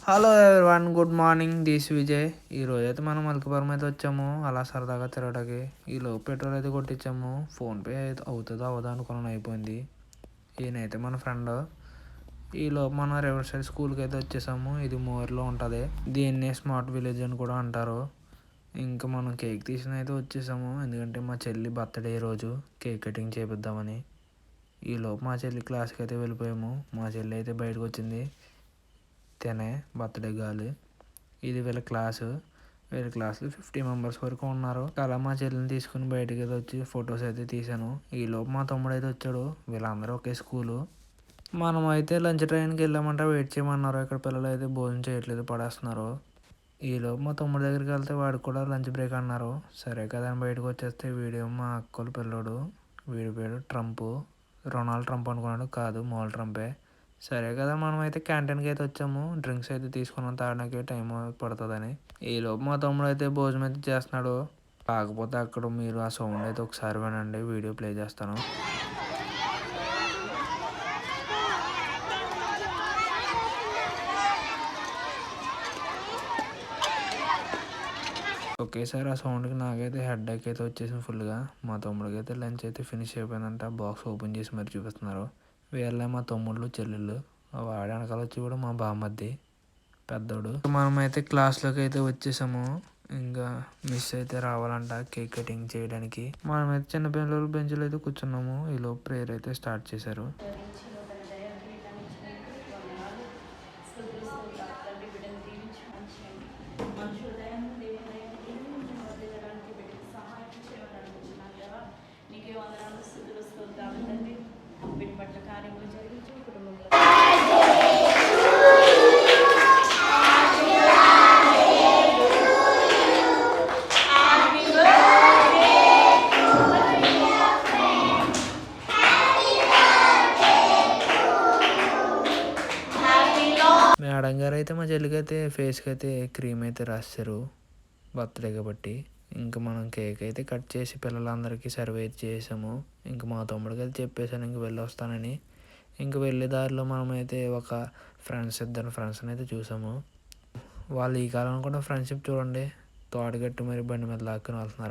Hello everyone, good morning. This Vijay. ఈరోజు అయితే మనం మల్కపురం అయితే వచ్చాము అలా సరదాగా తిరగడానికి. ఈలోపు పెట్రోల్ అయితే కొట్టించాము. ఫోన్పే అయితే అవుతుందో అవ్వదో అనుకున్నాను, అయిపోయింది. ఈయనైతే మన ఫ్రెండ్. ఈలోపు మనం రివర్ సైడ్ స్కూల్కి అయితే వచ్చేసాము. ఇది మోర్లో ఉంటుంది. దీన్నే స్మార్ట్ విలేజ్ అని కూడా అంటారు. ఇంకా మనం కేక్ తీసుకుని అయితే వచ్చేసాము, ఎందుకంటే మా చెల్లి బర్త్డే రోజు కేక్ కటింగ్ చేపిద్దామని. ఈలోపు మా చెల్లి క్లాస్కి అయితే వెళ్ళిపోయాము. మా చెల్లి అయితే బయటకు వచ్చింది. తినే బర్త్డే గాలి. ఇది వీళ్ళ క్లాసు. వీళ్ళ క్లాస్లో 50 మెంబర్స్ వరకు ఉన్నారు. అలా మా చెల్లిని తీసుకుని బయటకి అయితే వచ్చి ఫొటోస్ అయితే తీసాను. ఈలోపు మా తమ్ముడు అయితే వచ్చాడు. వీళ్ళందరూ ఒకే స్కూలు. మనం అయితే లంచ్ ట్రైన్కి వెళ్ళామంటే వెయిట్ చేయమన్నారు. ఇక్కడ పిల్లలు అయితే భోజనం చేయట్లేదు, పడేస్తున్నారు. ఈలోపు మా తమ్ముడి దగ్గరికి వెళ్తే వాడికి కూడా లంచ్ బ్రేక్ అన్నారు. సరే కదా అని బయటకు వచ్చేస్తే వీడియో మా అక్కల పిల్లోడు. వీడి పేరు ట్రంప్. రొనాల్డ్ ట్రంప్ అనుకున్నాడు, కాదు మోల్ ట్రంపే. సరే కదా మనం అయితే క్యాంటీన్కి అయితే వచ్చాము. డ్రింక్స్ అయితే తీసుకున్నాం, తాగడానికి టైం పడుతుందని. ఈలోపు మా తమ్ముడు అయితే భోజనం అయితే చేస్తున్నాడు. కాకపోతే అక్కడ మీరు ఆ సౌండ్ అయితే ఒకసారి వినండి, వీడియో ప్లే చేస్తాను. ఒకేసారి ఆ సౌండ్కి నాకైతే హెడ్ఏక్ అయితే వచ్చేసింది ఫుల్గా. మా తమ్ముడికి అయితే లంచ్ అయితే ఫినిష్ అయిపోయిందంట. బాక్స్ ఓపెన్ చేసి మరి చూపిస్తున్నారు. వీళ్ళే మా తమ్ముళ్ళు చెల్లెళ్ళు. వాడి వెనకాల వచ్చి కూడా మా బామ్మద్ది పెద్దోడు. మనమైతే క్లాస్లోకి అయితే వచ్చేసాము. ఇంకా మిస్ అయితే రావాలంట కేక్ కటింగ్ చేయడానికి. మనమైతే చిన్నపిల్లలు బెంచ్లో అయితే కూర్చున్నాము. ఈలోపు ప్రేయర్ అయితే స్టార్ట్ చేశారు. మేడం గారు అయితే మా చెల్లికి అయితే ఫేస్కి అయితే క్రీమ్ అయితే రాశారు బర్త్డే కాబట్టి. ఇంకా మనం కేక్ అయితే కట్ చేసి పిల్లలందరికీ సర్వ్ అయితే చేసాము. ఇంకా మా తమ్ముడికి అయితే చెప్పేసాను ఇంక వెళ్ళి వస్తానని. ఇంక వెళ్ళే దారిలో మనమైతే ఒక ఇద్దరు ఫ్రెండ్స్ని అయితే చూసాము. వాళ్ళు ఈ కాలం కూడా ఫ్రెండ్షిప్ చూడండి, తోడగట్టి మరి బండి మీద లాక్కుని వెళ్తున్నారు.